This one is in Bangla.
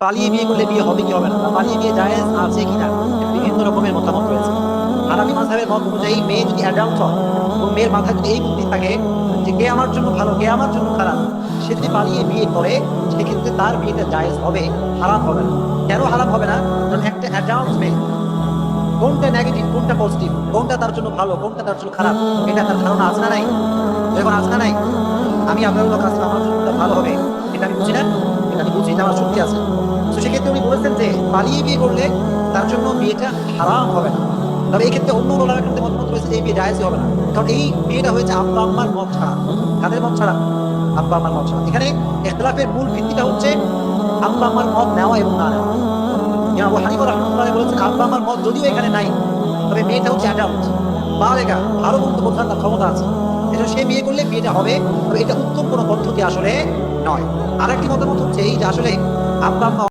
পালিয়ে বিয়ে করলে বিয়ে হবে কি হবে না, বা পালিয়ে বিয়ে জায়েজ আছে কিনা, বিভিন্ন রকমের মতামত রয়েছে। হানাফি মাযহাবের মত অনুযায়ী মেয়ে যদি অ্যাডাল্ট হয় এবং মেয়ের মাথায় যদি এই বুদ্ধি থাকে যে কে আমার জন্য ভালো কে আমার জন্য খারাপ, সে যদি পালিয়ে বিয়ে করে সেক্ষেত্রে তার বিয়েটা জায়েজ হবে, হারাম হবে না। কেন হারাম হবে না? কারণ একটা অ্যাডাল্ট মেয়ে কোনটা নেগেটিভ কোনটা পজিটিভ, কোনটা তার জন্য ভালো কোনটা তার জন্য খারাপ, এটা তার ধারণা আছে না নাই? যখন আছে না নাই, আমি আপনার কাছে আমার জন্য কোনটা ভালো হবে এটা আমি বুঝি না, এটা আমি বুঝি, এটা আমার শক্তি আছে। তো সেক্ষেত্রে উনি বলেছেন যে পালিয়ে বিয়ে করলে তার জন্য বিয়েটা হারাম হবে না। তবে এই ক্ষেত্রে অন্য ওলামার ক্ষেত্রে মতামত রয়েছে যে এই বিয়ে জায়েজই হবে না, কারণ এই বিয়েটা হয়েছে আব্বা আম্মার মত ছাড়া। কাদের মত ছাড়া? আব্বা আম্মার মত ছাড়া। এখানে ইখতিলাফের মূল ভিত্তিটা হচ্ছে আব্বা আম্মার মত নেওয়া এবং না নেওয়া। ইমাম আবু হানিফা রাহমাতুল্লাহ বলেছেন আব্বা আমার মত যদিও এখানে নাই, তবে মেয়েটা হচ্ছে অ্যাডাল্ট, বালেগা, ভালো মন্দ বোঝার তার ক্ষমতা আছে, এটা সে বিয়ে করলে বিয়েটা হবে। তবে এটা উত্তম কোনো পদ্ধতি আসলে নয়। আর একটি মতামত হচ্ছে এই যে আসলে আব্বা আম্মা